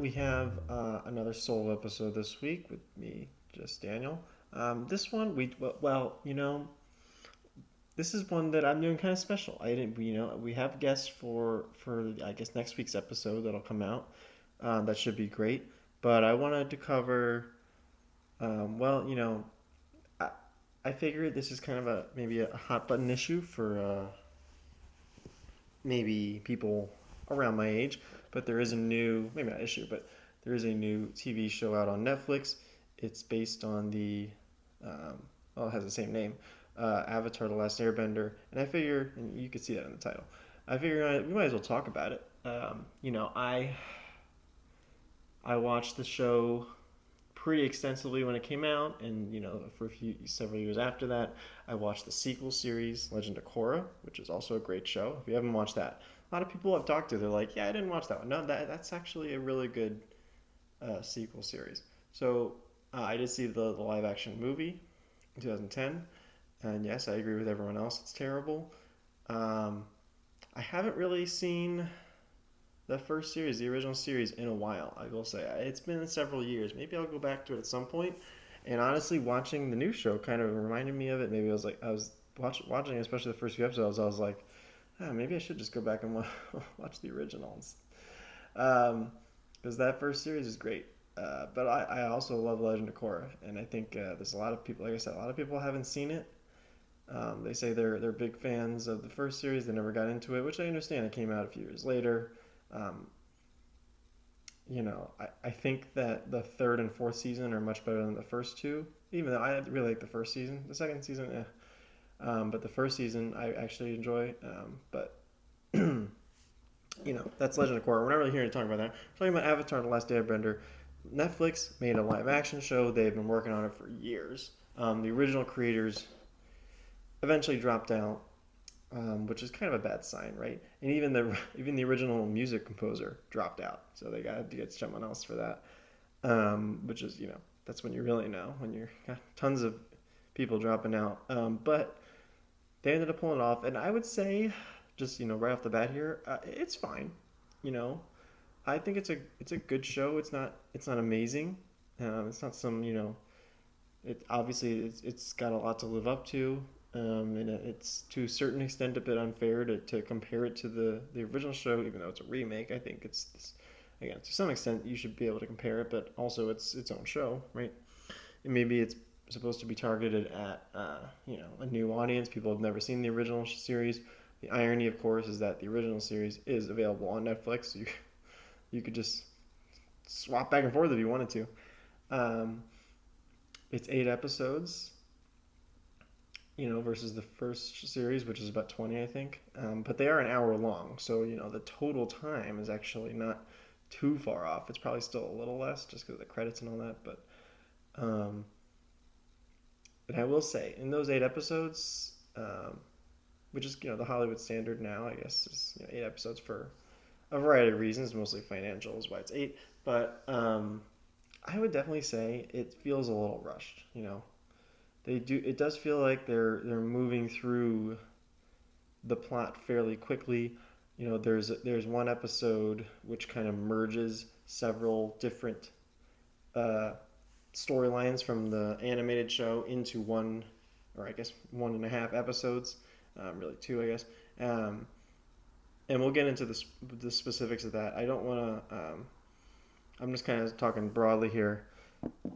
we have another solo episode this week with me, just Daniel. This one, this is one that I'm doing kind of special. I didn't, we have guests for I guess next week's episode that'll come out. That should be great. But I wanted to cover, well, I, I figured this is kind of maybe a hot button issue for maybe people around my age, but there is a new, maybe not issue, but there is a new TV show out on Netflix. It's based on well, it has the same name, Avatar: The Last Airbender, and I figure, and you could see that in the title. I figure we might as well talk about it. I watched the show pretty extensively when it came out, and for several years after that, I watched the sequel series, Legend of Korra, which is also a great show. If you haven't watched that, a lot of people I've talked to, they're like, "Yeah, I didn't watch that one." No, that's actually a really good sequel series. So I did see the live action movie in 2010, and yes, I agree with everyone else. It's terrible. Um, I haven't really seen the first series, the original series, in a while. I will say it's been several years. Maybe I'll go back to it at some point. And honestly, watching the new show kind of reminded me of it. Maybe I was watching, especially the first few episodes. I was like, maybe I should just go back and watch the originals. Because that first series is great. But I also love Legend of Korra, and I think there's a lot of people. Like I said, a lot of people haven't seen it. They say they're big fans of the first series. They never got into it, which I understand. It came out a few years later. Um, I think that the third and fourth season are much better than the first two. Even though I really like the first season, the second season, but the first season I actually enjoy. But that's Legend of Korra. We're not really here to talk about that. We're talking about Avatar: The Last Airbender. Netflix made a live action show. They've been working on it for years. The original creators eventually dropped out, which is kind of a bad sign, right? And even the original music composer dropped out, so they got to get someone else for that. Which is that's when you really know when you're got tons of people dropping out. But they ended up pulling it off, and I would say, just right off the bat here, it's fine. You know, I think it's a good show. It's not amazing. It's not some it obviously it's got a lot to live up to. And it's to a certain extent a bit unfair to compare it to the original show, even though it's a remake. I think again, to some extent you should be able to compare it, but also it's its own show, right? And maybe it's supposed to be targeted at a new audience. People have never seen the original series. The irony, of course, is that the original series is available on Netflix. So you could just swap back and forth if you wanted to. Um, it's 8 episodes, versus the first series, which is about 20, I think. But they are an hour long, so the total time is actually not too far off. It's probably still a little less just because of the credits and all that. Um, but I will say, in those 8 episodes, which is the Hollywood standard now, I guess, is 8 episodes for a variety of reasons, mostly financial is why it's eight. But I would definitely say it feels a little rushed. They do. It does feel like they're moving through the plot fairly quickly. There's one episode which kind of merges several different uh, storylines from the animated show into one, or I guess 1.5 episodes, really two, I guess. Um, and we'll get into the specifics of that. I don't want to. I'm just kind of talking broadly here.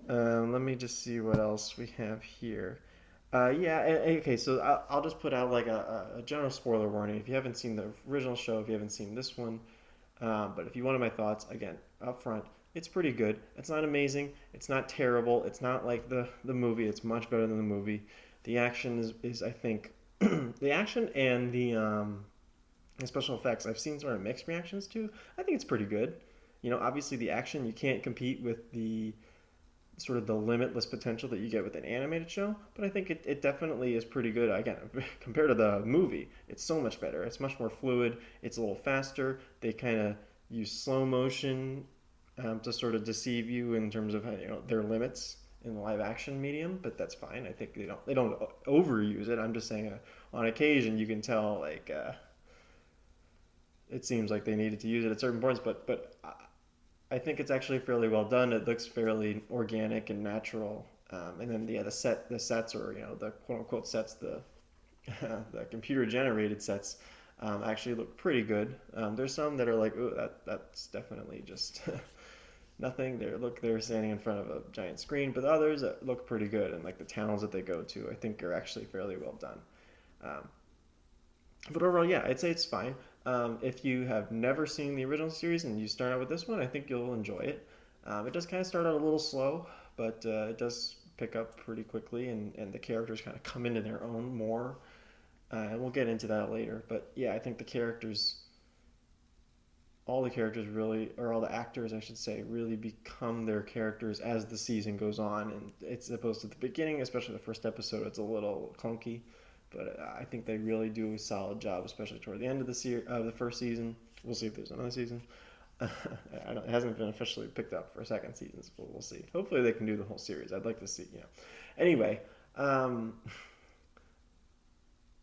Let me just see what else we have here. Yeah, okay, so I'll just put out like a general spoiler warning. If you haven't seen the original show, if you haven't seen this one, but if you wanted my thoughts, again, up front, it's pretty good. It's not amazing. It's not terrible. It's not like the movie. It's much better than the movie. The action is I think, the action and the special effects, I've seen sort of mixed reactions to. I think it's pretty good. Obviously the action, you can't compete with the sort of the limitless potential that you get with an animated show, but I think it definitely is pretty good. Again, compared to the movie, it's so much better. It's much more fluid. It's a little faster. They kind of use slow motion to sort of deceive you in terms of their limits in the live action medium, but that's fine. I think they don't overuse it. I'm just saying on occasion you can tell it seems like they needed to use it at certain points, but I think it's actually fairly well done. It looks fairly organic and natural. And then yeah, the sets, or the quote unquote sets, the the computer generated sets, actually look pretty good. There's some that are like, oh, that's definitely just nothing. They're standing in front of a giant screen, but the others look pretty good, and like the towns that they go to, I think are actually fairly well done. Um, but overall, yeah, I'd say it's fine. If you have never seen the original series and you start out with this one, I think you'll enjoy it. It does kind of start out a little slow, but it does pick up pretty quickly, and the characters kind of come into their own more. And we'll get into that later. But yeah, I think all the characters really, or all the actors, I should say, really become their characters as the season goes on. And it's opposed to the beginning, especially the first episode, it's a little clunky. But I think they really do a solid job, especially toward the end of the first season. We'll see if there's another season. It hasn't been officially picked up for a second season, so we'll see. Hopefully, they can do the whole series. I'd like to see. Anyway,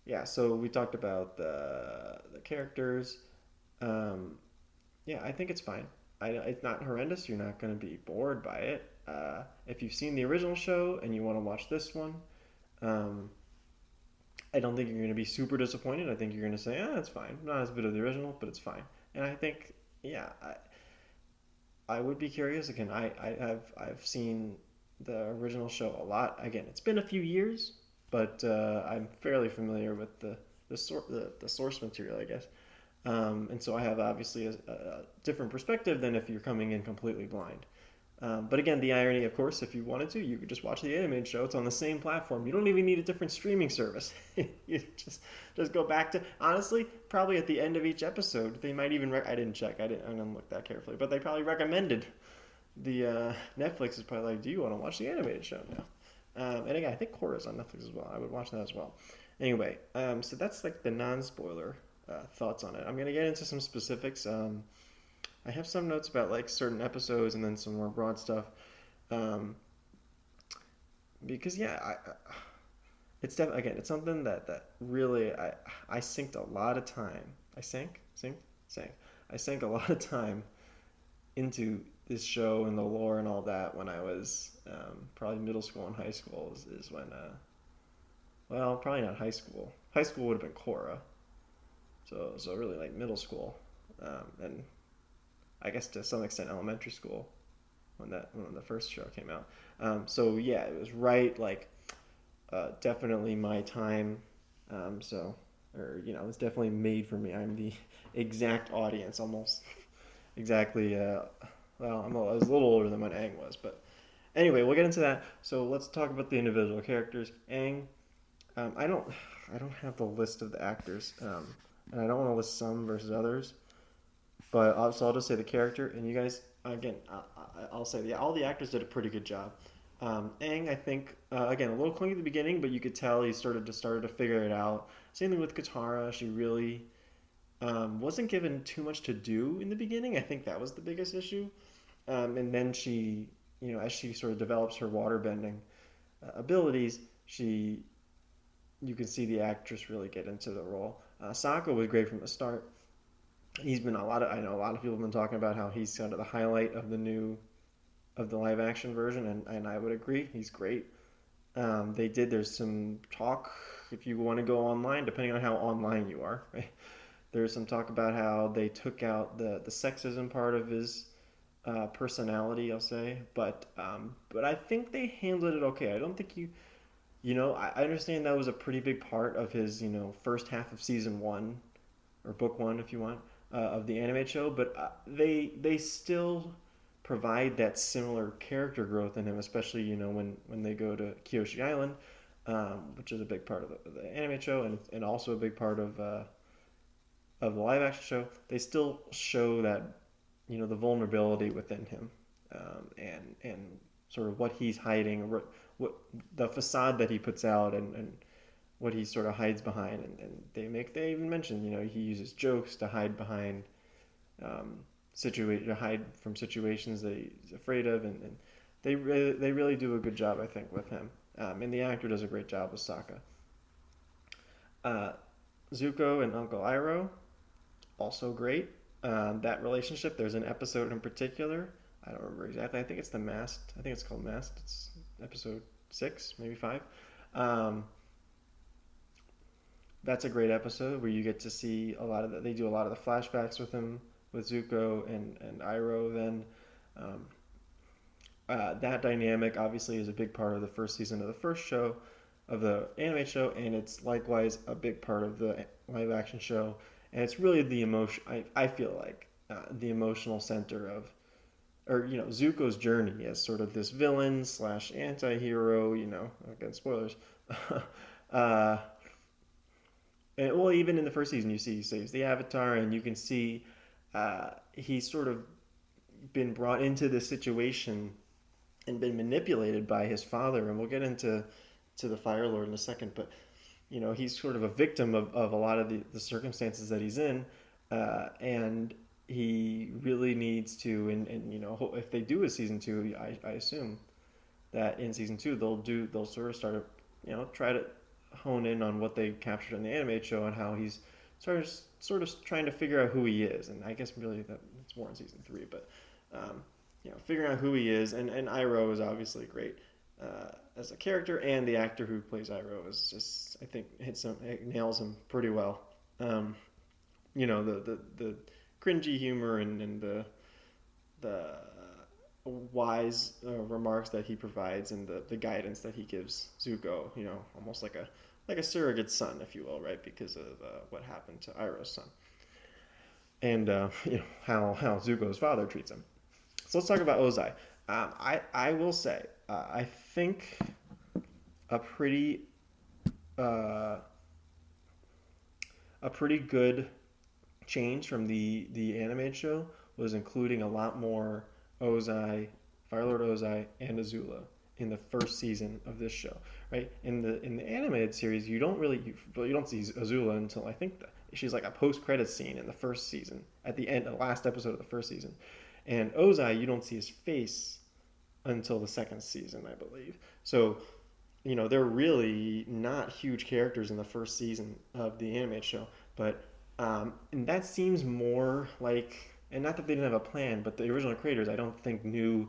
yeah. So we talked about the characters. Um, Yeah, I think it's fine. It's not horrendous. You're not going to be bored by it. If you've seen the original show and you want to watch this one, um, I don't think you're going to be super disappointed. I think you're going to say, it's fine. Not as good as the original, but it's fine. And I think, yeah, I would be curious. Again, I've seen the original show a lot. Again, it's been a few years, but I'm fairly familiar with the source material, I guess. And so I have obviously a different perspective than if you're coming in completely blind. But again, the irony, of course, if you wanted to, you could just watch the animated show. It's on the same platform. You don't even need a different streaming service. You just go back to, honestly, probably at the end of each episode, they might even I didn't check. I didn't look that carefully, but they probably recommended the Netflix is probably like, do you want to watch the animated show now? And again, I think Korra's on Netflix as well. I would watch that as well. Anyway, so that's like the non-spoiler thoughts on it. I'm gonna get into some specifics. I have some notes about like certain episodes and then some more broad stuff. Um, because yeah, again, it's something that really I synced a lot of time. Sank. I sank a lot of time into this show and the lore and all that when I was probably middle school and high school is when well, probably not high school. High school would have been Korra, so really like middle school, and I guess to some extent elementary school when the first show came out. So yeah, it was right like definitely my time. So or it was definitely made for me. I'm the exact audience almost exactly. Well, I was a little older than when Aang was, but anyway, we'll get into that. So let's talk about the individual characters. Aang, I don't I don't have the list of the actors, and I don't want to list some versus others. But so I'll just say the character, and you guys again. I'll say all the actors did a pretty good job. Aang, I think, again a little clunky at the beginning, but you could tell he started to figure it out. Same thing with Katara. She really wasn't given too much to do in the beginning. I think that was the biggest issue. And then she, as she sort of develops her water bending abilities, you can see the actress really get into the role. Sokka was great from the start. He's been I know a lot of people have been talking about how he's kind of the highlight of the live action version, and I would agree. He's great. There's some talk, if you want to go online, depending on how online you are, right? There's some talk about how they took out the sexism part of his personality, I'll say, but I think they handled it okay. I don't think I understand that was a pretty big part of his first half of season one, or book one if you want, of the animated show, but they still provide that similar character growth in him, especially when they go to Kyoshi Island, which is a big part of the animated show, and also a big part of the live action show. They still show that the vulnerability within him, and sort of what he's hiding, or what the facade that he puts out, and what he sort of hides behind, and they even mention he uses jokes to hide behind to hide from situations that he's afraid of, and they really do a good job, I think, with him, and the actor does a great job with Sokka. uh, Zuko and Uncle Iroh, also great. that relationship. There's an episode in particular. I don't remember exactly. I think it's the Mast. I think it's called Mast. It's episode 6, maybe 5. Um, that's a great episode where you get to see a lot of the, they do a lot of the flashbacks with him, with Zuko and Iroh. Then um, that dynamic obviously is a big part of the first season of the first show, of the anime show, and it's likewise a big part of the live action show. And it's really the emotion. I feel like the emotional center of, or Zuko's journey as sort of this villain slash anti-hero. Again, spoilers. uh, and well, even in the first season, you see he saves the Avatar, and you can see he's sort of been brought into this situation and been manipulated by his father. And we'll get into the Fire Lord in a second, but he's sort of a victim of a lot of the circumstances that he's in, and he really needs to. And if they do a season two, I assume that in season two they'll sort of start to try to hone in on what they captured in the animated show and how he's sort of trying to figure out who he is. And I guess really that's more in season three, but figuring out who he is. And Iroh is obviously great as a character, and the actor who plays Iroh is just, I think, nails him pretty well. The cringy humor and the wise remarks that he provides, and the guidance that he gives Zuko, almost like a surrogate son, if you will, right? Because of what happened to Iroh's son, and how Zuko's father treats him. So let's talk about Ozai. I will say I think a pretty uh, a pretty good change from the animated show was including a lot more Ozai, Firelord Ozai, and Azula in the first season of this show. Right, in the animated series, you don't see Azula until I think she's like a post credit scene in the first season, at the end, the last episode of the first season. And Ozai, you don't see his face until the second season, I believe. So they're really not huge characters in the first season of the animated show, but and that seems more like, and not that they didn't have a plan, but the original creators, I don't think, knew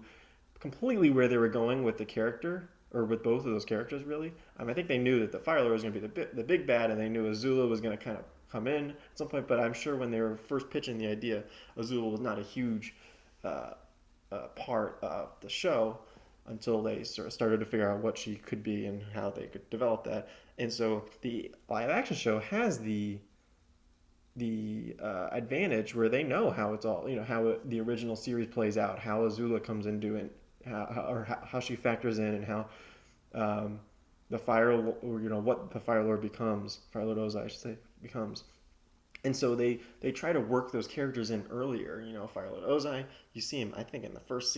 completely where they were going with the character, or with both of those characters, really. I think they knew that the Fire Lord was going to be the big bad, and they knew Azula was going to kind of come in at some point, but I'm sure when they were first pitching the idea, Azula was not a huge uh, part of the show until they sort of started to figure out what she could be and how they could develop that. And so the live action show has the advantage where they know how it's all, how the original series plays out, how Azula comes into it, how she factors in, and how the fire, or what the Fire Lord becomes, Fire Lord Ozai, I should say, becomes. And so they try to work those characters in earlier. Fire Lord Ozai, you see him, I think, in the first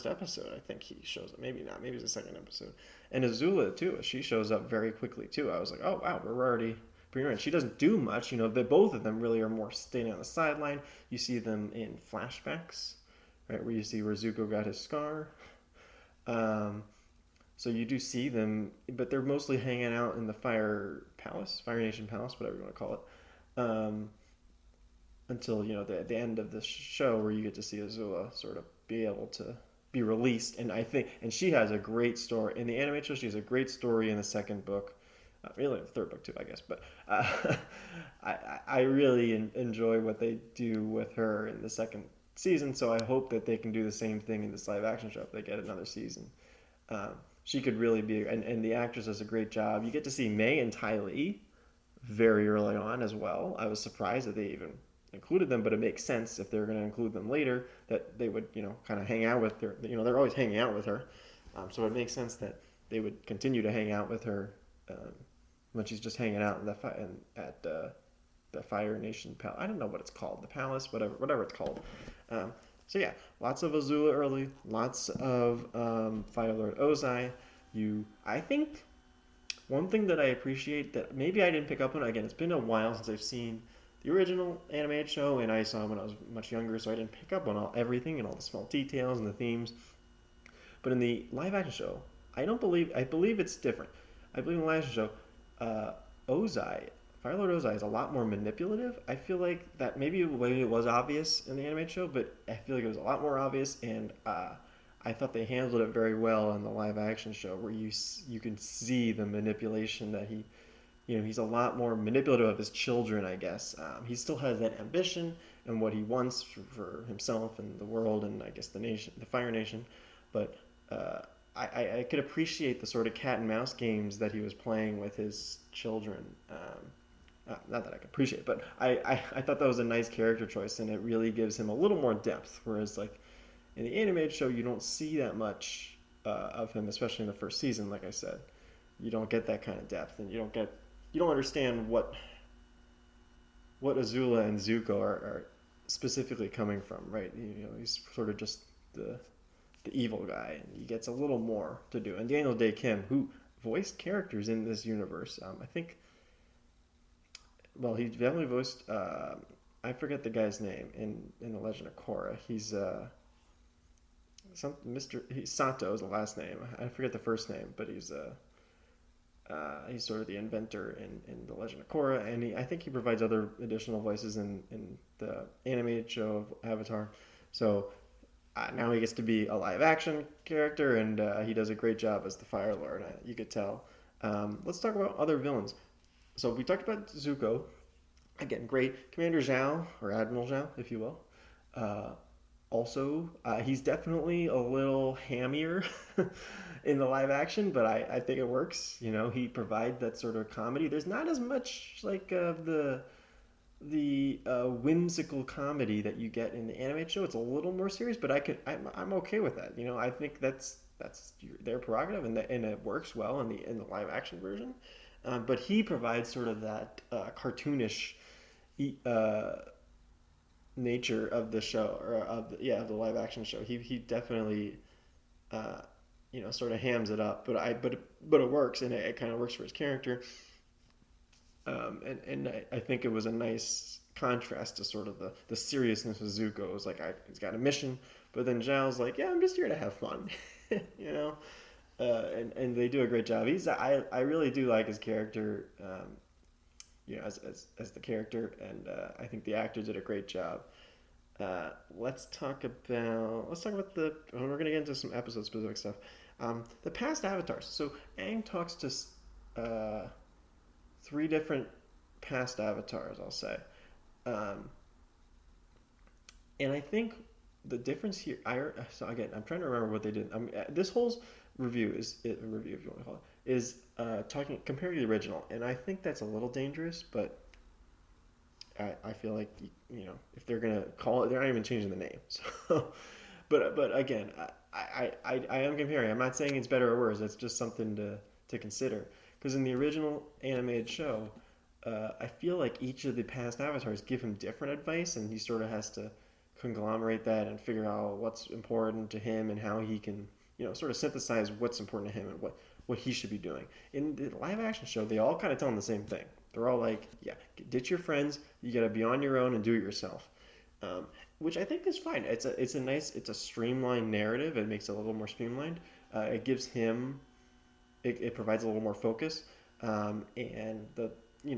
episode. I think he shows up. Maybe not. Maybe it's the second episode. And Azula too. She shows up very quickly too. I was like, oh wow, we're already pretty much. She doesn't do much. Both of them really are more standing on the sideline. You see them in flashbacks, right, where you see where Zuko got his scar. Um, so you do see them, but they're mostly hanging out in the Fire Palace, Fire Nation Palace, whatever you want to call it. Um, until the end of the show, where you get to see Azula sort of be able to be released. And I think, and she has a great story in the animated show. She has a great story in the second book, really the third book too, I guess. But I really enjoy what they do with her in the second season. So I hope that they can do the same thing in this live action show if they get another season. Um, she could really be, and the actress does a great job. You get to see May and Ty Lee very early on as well. I was surprised that they even included them, but it makes sense if they're going to include them later that they would, kind of hang out with her. They're always hanging out with her, so it makes sense that they would continue to hang out with her when she's just hanging out at the Fire Nation Palace. I don't know what it's called, the palace, whatever it's called. So yeah, lots of Azula early, lots of Fire Lord Ozai. I think one thing that I appreciate that maybe I didn't pick up on, again, it's been a while since I've seen the original animated show, and I saw it when I was much younger, so I didn't pick up on everything and all the small details and the themes. But in the live action show, I believe it's different. I believe in the live action show, Ozai Firelord Ozai is a lot more manipulative. I feel like that maybe it was obvious in the animated show, but I feel like it was a lot more obvious, and I thought they handled it very well in the live action show, where you can see the manipulation that he's a lot more manipulative of his children, I guess. He still has that ambition and what he wants for himself and the world, and I guess the nation, the Fire Nation, but. Uh, I could appreciate the sort of cat and mouse games that he was playing with his children. Not that I can appreciate, but I thought that was a nice character choice, and it really gives him a little more depth. Whereas, like in the animated show, you don't see that much of him, especially in the first season. Like I said, you don't get that kind of depth, and you don't understand what Azula and Zuko are specifically coming from, right? He's sort of just the evil guy, and he gets a little more to do. And Daniel Day Kim, who voiced characters in this universe, I think. Well, he definitely voiced. I forget the guy's name in the Legend of Korra. He's some Mr. Sato is the last name. I forget the first name, but he's sort of the inventor in the Legend of Korra, and I think he provides other additional voices in the animated show of Avatar. So now he gets to be a live action character, and he does a great job as the Fire Lord. You could tell. Let's talk about other villains. So we talked about Zuko. Again, great. Commander Zhao, or Admiral Zhao, if you will. Uh, Also, he's definitely a little hammier in the live action, but I think it works. He provides that sort of comedy. There's not as much like the whimsical comedy that you get in the animated show. It's a little more serious, but I'm okay with that. I think that's their prerogative, and it works well in the live action version. But he provides sort of that cartoonish uh, nature of the show, or of the live action show. He definitely sort of hams it up, but it works, and it kind of works for his character. And I think it was a nice contrast to sort of the seriousness of Zuko. It was like he's got a mission, but then Zhao's like, yeah, I'm just here to have fun, you know. And they do a great job. I really do like his character, as the character, and I think the actor did a great job. Let's talk about the. We're gonna get into some episode specific stuff. The past avatars. So Aang talks to three different past avatars, I'll say, um, and I think the difference here. So again, I'm trying to remember what they did. This whole review a review, if you want to call it, is talking comparing to the original, and I think that's a little dangerous, but I feel like if they're gonna call it, they're not even changing the name. So, but again, I am comparing. I'm not saying it's better or worse. It's just something to consider. Because in the original animated show, I feel like each of the past avatars give him different advice, and he sort of has to conglomerate that and figure out what's important to him and how he can sort of synthesize what's important to him and what he should be doing. In the live action show, they all kind of tell him the same thing. They're all like, yeah, ditch your friends. You got to be on your own and do it yourself, which I think is fine. It's a streamlined narrative. It makes it a little more streamlined. It gives him, it provides a little more focus, and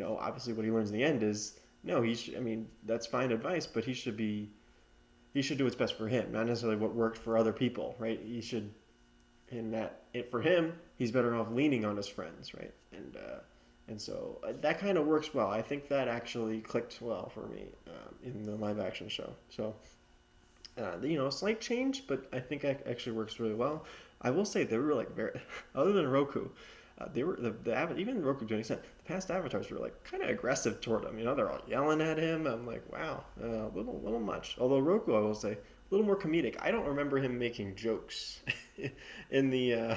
obviously what he learns in the end is no, he should. I mean, that's fine advice, but he should do what's best for him, not necessarily what worked for other people, right? He should, for him, he's better off leaning on his friends, right? And so that kind of works well. I think that actually clicked well for me in the live action show. So, a slight change, but I think it actually works really well. I will say they were like very, other than Roku, they were even Roku to an extent. The past avatars were like kind of aggressive toward him. They're all yelling at him. I'm like, wow, a little much. Although Roku, I will say, a little more comedic. I don't remember him making jokes in the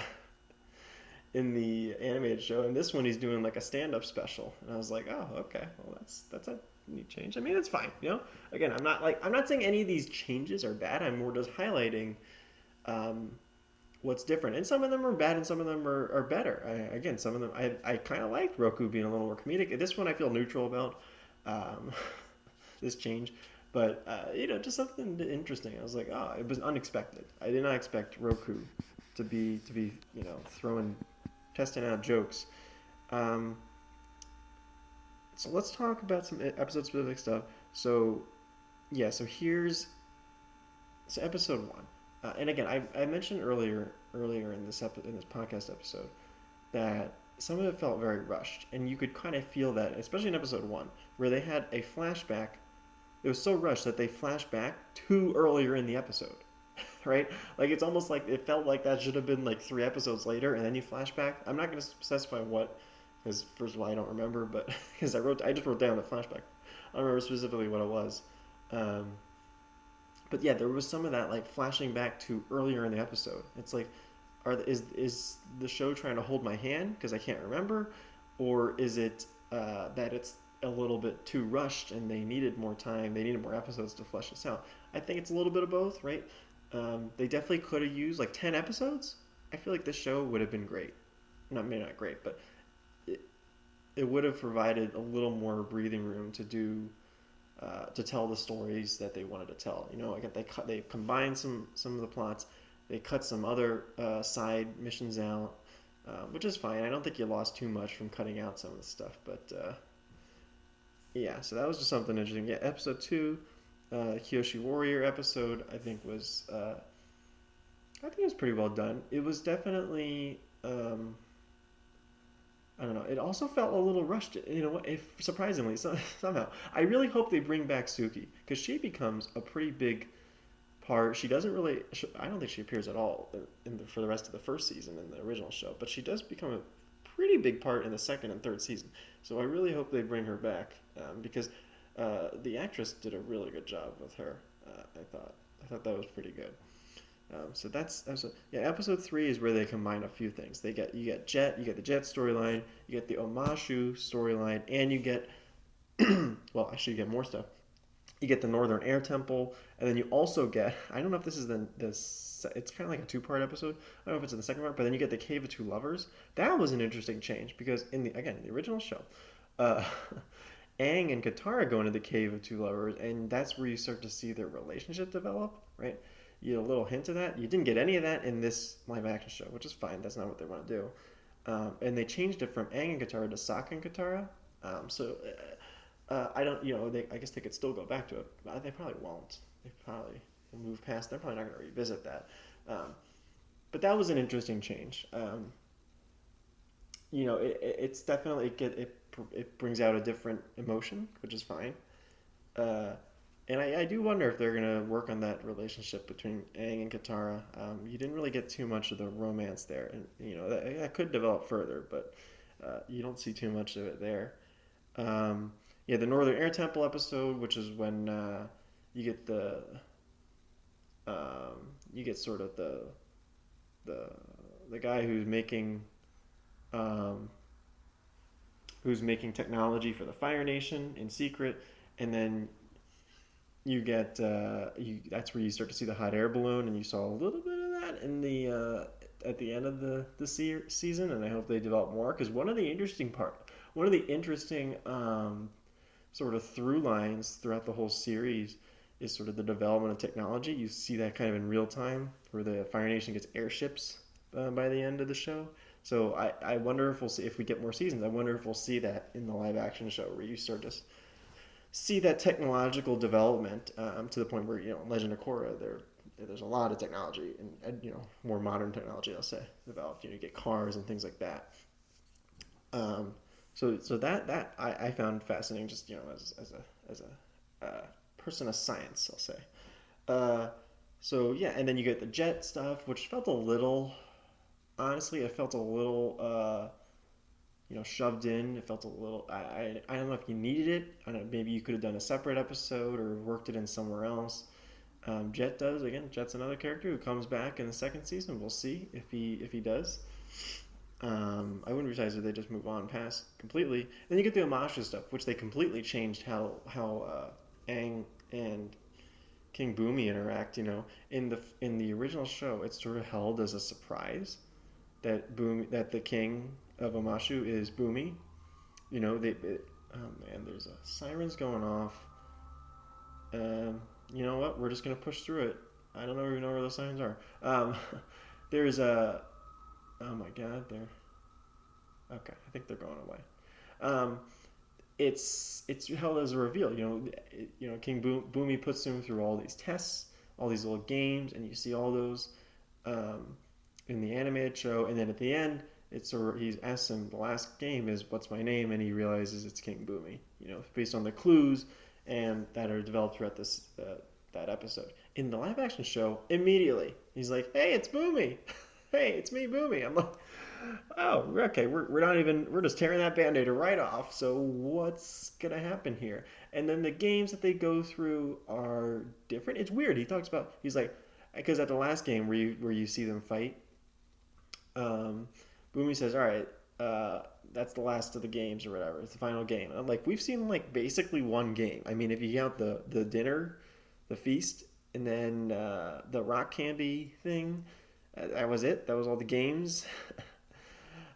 animated show. And this one, he's doing like a stand-up special, and I was like, oh, okay, well that's a neat change. I mean, it's fine. Again, I'm not saying any of these changes are bad. I'm more just highlighting what's different. And some of them are bad, and some of them are better. Again, some of them I kind of liked Roku being a little more comedic. This one I feel neutral about, this change. But just something interesting. I was like, oh, it was unexpected. I did not expect Roku to be testing out jokes. So let's talk about some episode specific stuff. So yeah, so here's so episode one, and again, I mentioned earlier in in this podcast episode that some of it felt very rushed, and you could kind of feel that, especially in episode one, where they had a flashback. It was so rushed that they flashed back to earlier in the episode, right? Like it's almost like it felt like that should have been like 3 episodes later, and then you flash back. I'm not going to specify what, because first of all I don't remember, but because I just wrote down the flashback. I don't remember specifically what it was. Um, but yeah, there was some of that like flashing back to earlier in the episode. It's like, is the show trying to hold my hand because I can't remember, or is it that it's a little bit too rushed and they needed more time, they needed more episodes to flesh this out? I think it's a little bit of both, right? They definitely could have used like 10 episodes. I feel like this show would have been great. Not maybe not great, but it, it would have provided a little more breathing room to tell the stories that they wanted to tell. You know, like they combined some of the plots, they cut some other side missions out, which is fine. I don't think you lost too much from cutting out some of the stuff, but yeah. So that was just something interesting. Yeah, episode two, Kyoshi Warrior episode, I think it was pretty well done. It was definitely. I don't know. It also felt a little rushed. You know what? If surprisingly, somehow, I really hope they bring back Suki because she becomes a pretty big part. She doesn't really. I don't think she appears at all for the rest of the first season in the original show, but she does become a pretty big part in the second and third season. So I really hope they bring her back because the actress did a really good job with her. I thought that was pretty good. So that's yeah. Episode three is where they combine a few things. You get the Jet storyline, you get the Omashu storyline, and you get well, actually, you get more stuff. You get the Northern Air Temple, and then you also get I don't know if this is this it's kind of like a two-part episode. I don't know if it's in the second part, but then you get the Cave of Two Lovers. That was an interesting change because in the original show, uh, Aang and Katara go into the Cave of Two Lovers, and that's where you start to see their relationship develop, right? You get a little hint of that. You didn't get any of that in this live action show, which is fine. That's not what they want to do. And they changed it from Aang and Katara to Sokka and Katara. I don't, I guess they could still go back to it, but they probably won't. They probably will move past. They're probably not going to revisit that. But that was an interesting change. It's definitely it brings out a different emotion, which is fine. Uh, and I do wonder if they're gonna work on that relationship between Aang and Katara. You didn't really get too much of the romance there, and that could develop further, but you don't see too much of it there. Yeah, the Northern Air Temple episode, which is when you get you get sort of the the guy um, who's making technology for the Fire Nation in secret, and then you get that's where you start to see the hot air balloon, and you saw a little bit of that in the at the end of the season, and I hope they develop more because one of the interesting sort of through lines throughout the whole series is sort of the development of technology. You see that kind of in real time, where the Fire Nation gets airships by the end of the show. So I wonder if we'll see if we get more seasons. I wonder if we'll see that in the live action show where you start to see that technological development to the point where Legend of Korra there's a lot of technology and more modern technology I'll say developed. You get cars and things like that. So that I found fascinating just as a person of science I'll say. Uh, so yeah, and then you get the jet stuff, which felt a little honestly it felt a little shoved in. It felt a little. I don't know if you needed it. I don't know. Maybe you could have done a separate episode or worked it in somewhere else. Jet does again. Jet's another character who comes back in the second season. We'll see if he does. I wouldn't be surprised if they just move on past completely. Then you get the Omasha stuff, which they completely changed how Aang and King Boomy interact. In the original show, it's sort of held as a surprise that the king of Omashu is Boomy. Oh man, there's a sirens going off. You know what? We're just gonna push through it. I don't even know where those sirens are. There's a. Oh my God, they're okay. I think they're going away. Um, it's held as a reveal. King Boomy puts him through all these tests, all these little games, and you see all those um, in the animated show. And then at the end, it's sort of, he asks him, the last game is what's my name, and he realizes it's King Boomy. Based on the clues and that are developed throughout this that episode. In the live action show, immediately he's like, "Hey, it's Boomy. Hey, it's me, Boomy." I'm like, "Oh, okay. We're not even. We're just tearing that band-aid right off. So what's gonna happen here?" And then the games that they go through are different. It's weird. He talks about. He's like, because at the last game where you see them fight, um, Boomy says, "All right, that's the last of the games or whatever. It's the final game." And I'm like, "We've seen like basically one game. I mean, if you count the dinner, the feast, and then the rock candy thing, that was it. That was all the games."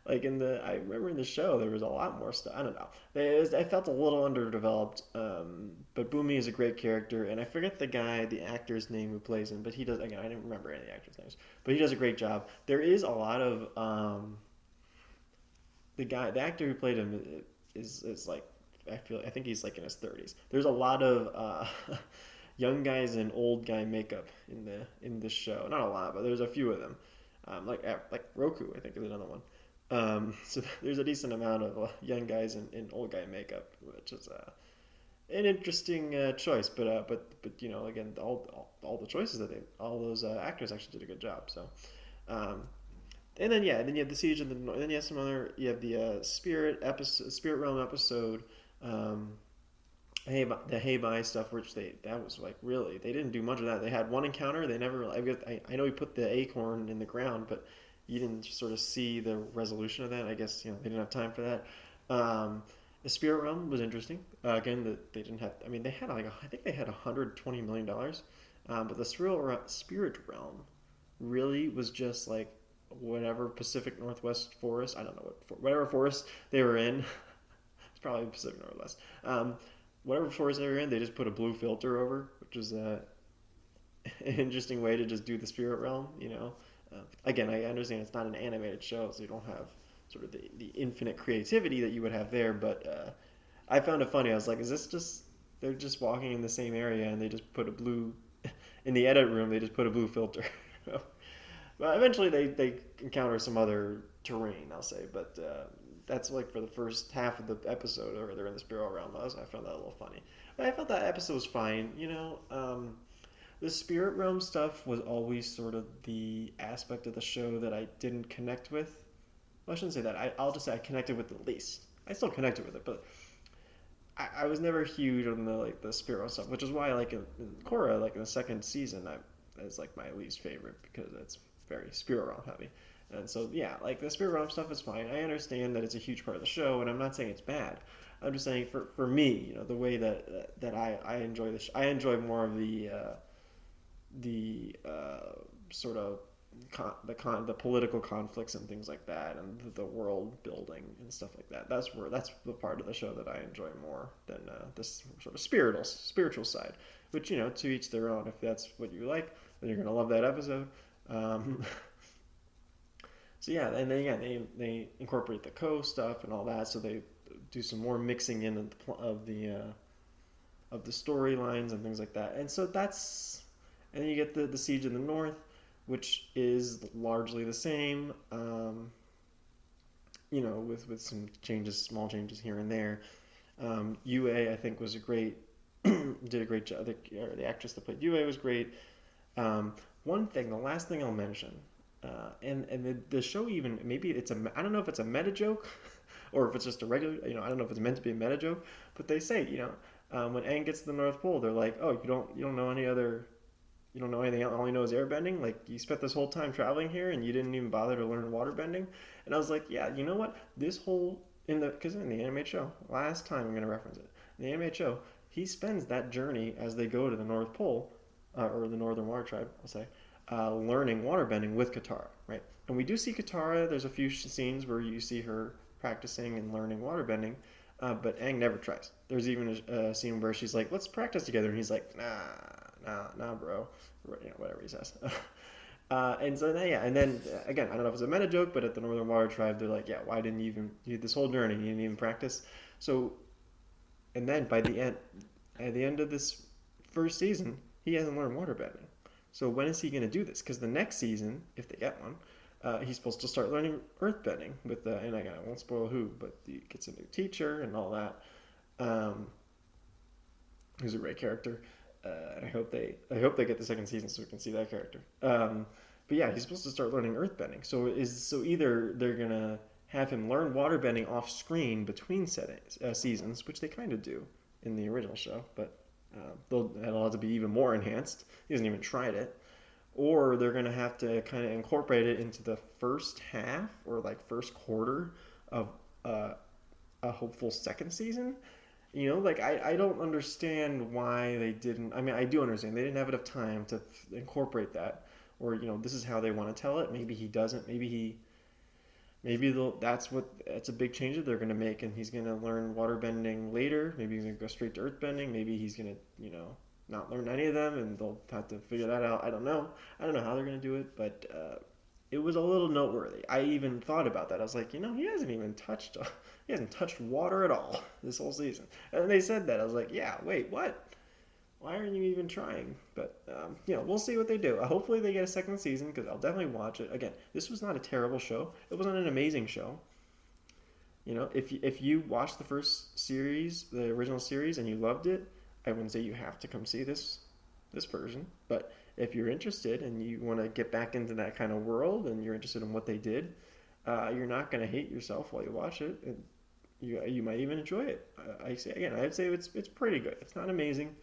Like I remember in the show there was a lot more stuff. I don't know. I felt a little underdeveloped. But Boomy is a great character, and I forget the actor's name who plays him, but he does. Again, I didn't remember any of the actors' names, but he does a great job. There is a lot of the actor who played him is like I think he's like in his 30s. There's a lot of young guys and old guy makeup in this show. Not a lot, but there's a few of them. Like Roku, I think is another one. So there's a decent amount of young guys in old guy makeup, which is an interesting choice. But again, all the choices all those actors actually did a good job. So um, and then you have the siege of the north. Then you have the spirit realm episode. Um, the Hey Bye stuff, which that was like really they didn't do much of that. They had one encounter. They never. I know he put the acorn in the ground, but you didn't sort of see the resolution of that. I guess they didn't have time for that. The Spirit Realm was interesting. Again, they didn't have. I mean, they had I think they had $120 million, but the Spirit Realm really was just like whatever Pacific Northwest forest. I don't know whatever forest they were in. It's probably Pacific Northwest. Whatever forest they were in, they just put a blue filter over, which is an interesting way to just do the spirit realm. Again, I understand it's not an animated show, so you don't have sort of the infinite creativity that you would have there. But I found it funny. I was like, is this just they're just walking in the same area and they just put a blue in the edit room? They just put a blue filter. But eventually they encounter some other terrain, I'll say. But that's like for the first half of the episode, or they're in the spirit realm. I found that a little funny. But I felt that episode was fine. The spirit realm stuff was always sort of the aspect of the show that I didn't connect with. Well, I shouldn't say that. I'll just say I connected with the least. I still connected with it, but I was never huge on the spirit realm stuff, which is why in Korra, like in the second season, it's like my least favorite because it's very spirit realm heavy. And so yeah, like the spirit realm stuff is fine. I understand that it's a huge part of the show, and I'm not saying it's bad. I'm just saying for me, the way that I enjoy this, I enjoy more of the sort of the political conflicts and things like that, and the world building and stuff like that. That's the part of the show that I enjoy more than this sort of spiritual side. Which to each their own. If that's what you like, then you're gonna love that episode. Um, so yeah, and then they incorporate the stuff and all that. So they do some more mixing in of the storylines and things like that. And so and then you get the Siege in the North, which is largely the same, with some changes, small changes here and there. UA, I think, did a great job. The actress that played UA was great. The last thing I'll mention, and the show even, maybe I don't know if it's a meta joke or if it's just a regular, I don't know if it's meant to be a meta joke, but they say, when Aang gets to the North Pole, they're like, oh, you don't know you don't know anything else. All you know is airbending. Like you spent this whole time traveling here and you didn't even bother to learn waterbending. And I was like, yeah, you know what? Because in the animated show, last time I'm going to reference it, in the animated show, he spends that journey as they go to the North Pole, or the Northern Water Tribe, I'll say, learning waterbending with Katara, right? And we do see Katara. There's a few scenes where you see her practicing and learning waterbending, but Aang never tries. There's even a scene where she's like, let's practice together, and he's like, nah, bro, whatever he says. And so then, yeah, and then again, I don't know if it's a meta joke, but at the Northern Water Tribe, they're like, yeah, why didn't you did this whole journey, you didn't even practice? So And then by the end, at the end of this first season, he hasn't learned waterbending. So when is he going to do this? Because the next season, if they get one, he's supposed to start learning earthbending with and I won't spoil who, but he gets a new teacher and all that. Um, who's a great character. And I hope they get the second season so we can see that character. But yeah, he's supposed to start learning earthbending. So either they're gonna have him learn waterbending off screen between seasons, which they kind of do in the original show, but that'll have to be even more enhanced. He hasn't even tried it. Or they're gonna have to kind of incorporate it into the first half or like first quarter of uh, a hopeful second season. Like I don't understand why they didn't. I mean, I do understand they didn't have enough time to incorporate that, or this is how they want to tell it. Maybe he doesn't. Maybe that's a big change that they're going to make, and he's going to learn waterbending later. Maybe he's going to go straight to earthbending. Maybe he's going to not learn any of them, and they'll have to figure that out. I don't know. I don't know how they're going to do it, but it was a little noteworthy. I even thought about that. I was like, he hasn't touched water at all this whole season. And they said that. I was like, yeah, wait, what? Why aren't you even trying? But we'll see what they do. Hopefully they get a second season because I'll definitely watch it. Again, this was not a terrible show. It wasn't an amazing show. If you watched the first series, the original series, and you loved it, I wouldn't say you have to come see this version. But if you're interested and you want to get back into that kind of world and you're interested in what they did, you're not going to hate yourself while you watch it, and you might even enjoy it. I'd say it's pretty good. It's not amazing,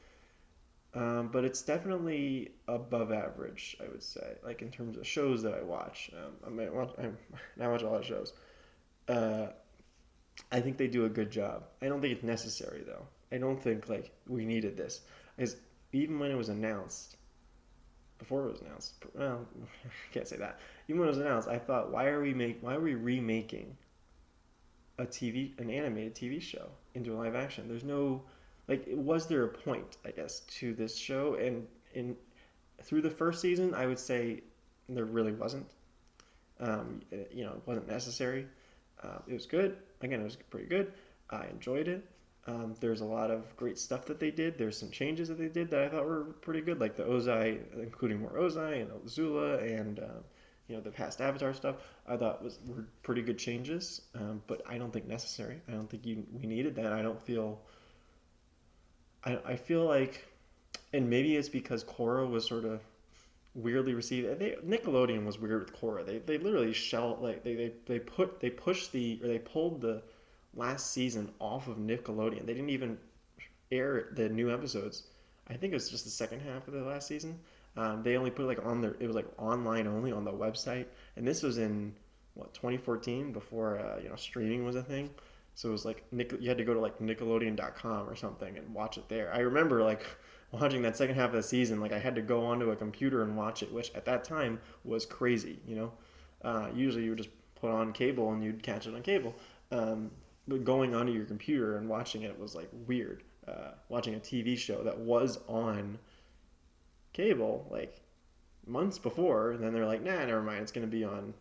but it's definitely above average. I would say, like in terms of shows that I watch. I watch a lot of shows. Uh, I think they do a good job. I don't think it's necessary though. I don't think like we needed this, because even when it was announced, before it was announced, well, I can't say that. Even when it was announced, I thought, why are we remaking an animated TV show into a live action? There's no, like, was there a point, I guess, to this show? And in through the first season, I would say there really wasn't. It wasn't necessary. It was good. Again, it was pretty good. I enjoyed it. There's a lot of great stuff that they did. There's some changes that they did that I thought were pretty good, like the Ozai, including more Ozai and Azula, and the past Avatar stuff. I thought were pretty good changes, but I don't think necessary. I don't think we needed that. I feel like, and maybe it's because Korra was sort of weirdly received. Nickelodeon was weird with Korra. They literally they pulled the last season off of Nickelodeon. They didn't even air the new episodes. I think it was just the second half of the last season. They only put it like it was like online only on the website, and this was in what 2014 before streaming was a thing. So it was like you had to go to like Nickelodeon.com or something and watch it there. I remember like watching that second half of the season. Like I had to go onto a computer and watch it, which at that time was crazy. Usually you would just put on cable and you'd catch it on cable. But going onto your computer and watching it was like weird. Watching a TV show that was on cable like months before, and then they're like, nah, never mind, it's going to be on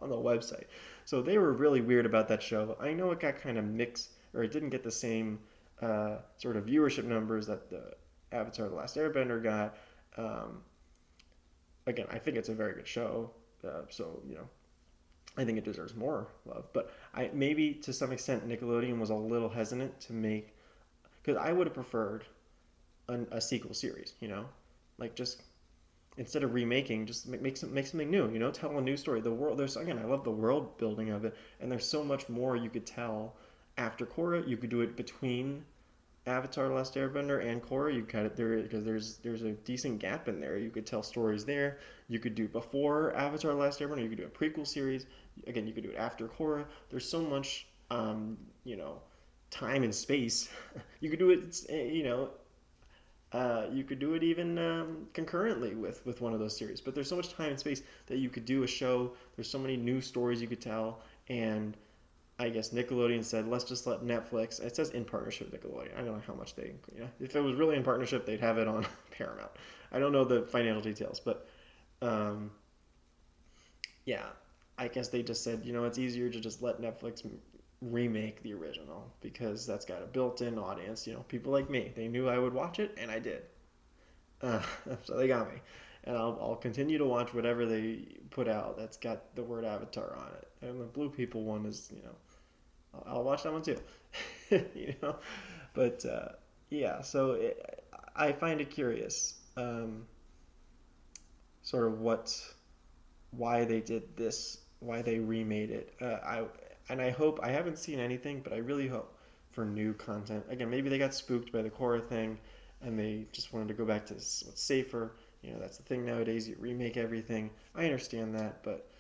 on the website. So they were really weird about that show. I know it got kind of mixed, or it didn't get the same sort of viewership numbers that the Avatar: The Last Airbender got. Um, Again, I think it's a very good show. So I think it deserves more love. But I maybe to some extent Nickelodeon was a little hesitant to make, because I would have preferred a sequel series. Like just instead of remaking, just make something new. Tell a new story. The world. I love the world building of it, and there's so much more you could tell after Korra. You could do it between Avatar: The Last Airbender and Korra. You kind of there because there's a decent gap in there. You could tell stories there. You could do before Avatar: The Last Airbender. You could do a prequel series. Again, you could do it after Korra. There's so much, time and space. You could do it. You could do it even concurrently with one of those series. But there's so much time and space that you could do a show. There's so many new stories you could tell, and I guess Nickelodeon said, let's just let Netflix. It says in partnership with Nickelodeon. I don't know how much they. If it was really in partnership, they'd have it on Paramount. I don't know the financial details, but yeah, I guess they just said, it's easier to just let Netflix remake the original because that's got a built-in audience. You know, people like me. They knew I would watch it, and I did. Uh, so they got me, and I'll continue to watch whatever they put out that's got the word Avatar on it. And the Blue People one is, I'll watch that one too. you know, but yeah. So I find it curious, sort of why they did this, why they remade it. I hope I haven't seen anything, but I really hope for new content. Again, maybe they got spooked by the Korra thing, and they just wanted to go back to what's safer. You know, that's the thing nowadays. You remake everything. I understand that, but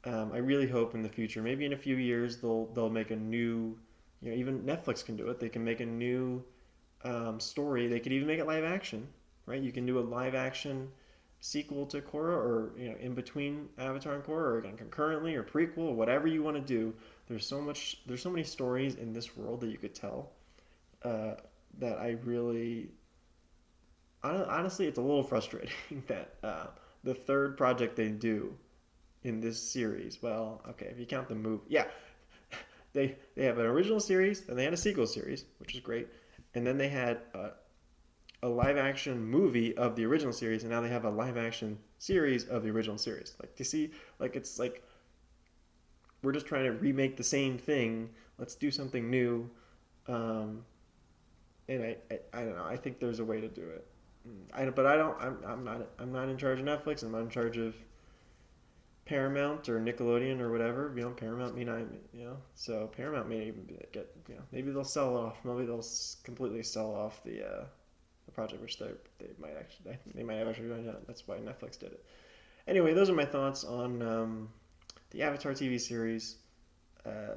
I really hope in the future, maybe in a few years, they'll make a new. You know, even Netflix can do it. They can make a new story. They could even make it live action, right? You can do a live action sequel to Korra, or in between Avatar and Korra, or again concurrently, or prequel, or whatever you want to do. There's so many stories in this world that you could tell, uh, that I really, honestly, it's a little frustrating that the third project they do in this series. Well, okay, if you count the movie, yeah, they have an original series, then they had a sequel series, which was great, and then they had a live action movie of the original series, and now they have a live action series of the original series. Like, do you see? Like, it's like we're just trying to remake the same thing. Let's do something new. Um, and I don't know. I think there's a way to do it. But I don't. I'm not in charge of Netflix. I'm not in charge of Paramount or Nickelodeon or whatever. Paramount may not. So Paramount may even get. Maybe they'll sell off. Maybe they'll completely sell off the project, which they might have actually done that. That's why Netflix did it. Anyway, those are my thoughts on the Avatar TV series. Uh,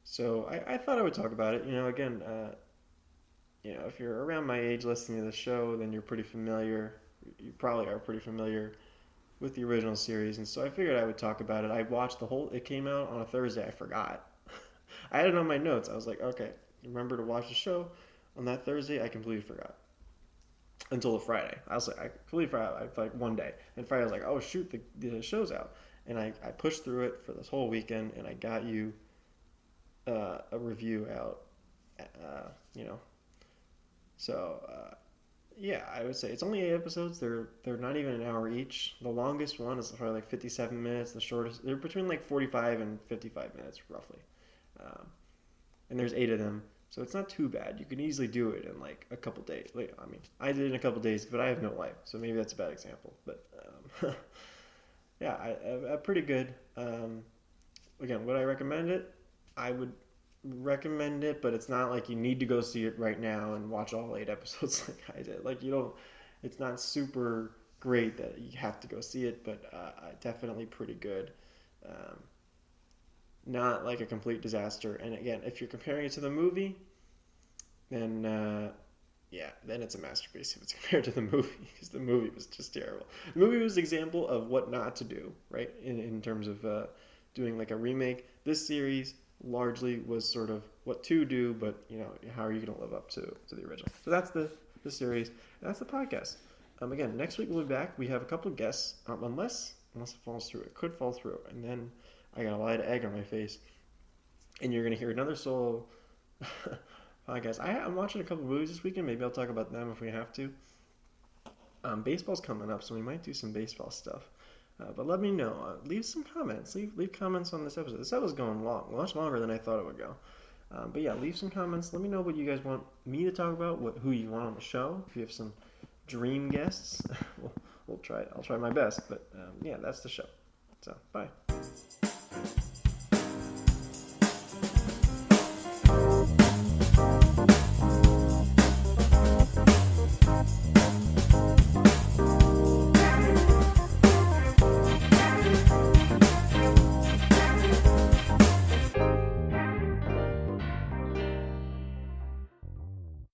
so I thought I would talk about it. Again, if you're around my age listening to the show, then you're pretty familiar. You probably are pretty familiar with the original series, and so I figured I would talk about it. I watched the whole. It came out on a Thursday. I forgot. I had it on my notes. I was like, okay, remember to watch the show on that Thursday. I completely forgot until the Friday. I was like, I completely forgot. I like one day, and Friday I was like, oh shoot, the show's out, and I pushed through it for this whole weekend, and I got you a review out. You know, so yeah, I would say it's only 8 episodes. They're not even an hour each. The longest one is probably like 57 minutes. The shortest, they're between like 45 and 55 minutes roughly, um, and there's 8 of them. So it's not too bad. You can easily do it in like a couple days. Like, I mean, I did it in a couple days, but I have no life, so maybe that's a bad example. But yeah, pretty good. Again, would I recommend it? I would recommend it, but it's not like you need to go see it right now and watch all 8 episodes like I did. Like, you don't. It's not super great that you have to go see it, but definitely pretty good. Um, Not like a complete disaster. And again, if you're comparing it to the movie, then yeah, then it's a masterpiece if it's compared to the movie, because the movie was just terrible. The movie was an example of what not to do, right? In terms of doing like a remake. This series largely was sort of what to do, but how are you going to live up to the original? So that's the series. And that's the podcast. Again, next week we'll be back. We have a couple of guests, unless it falls through. It could fall through, and then I got a lot of egg on my face, and you're going to hear another solo podcast. I'm watching a couple movies this weekend. Maybe I'll talk about them if we have to. Baseball's coming up, so we might do some baseball stuff. But let me know. Leave some comments. Leave comments on this episode. This episode's going long, much longer than I thought it would go. But yeah, leave some comments. Let me know what you guys want me to talk about, who you want on the show. If you have some dream guests, we'll try. I'll try my best. But yeah, that's the show. So bye.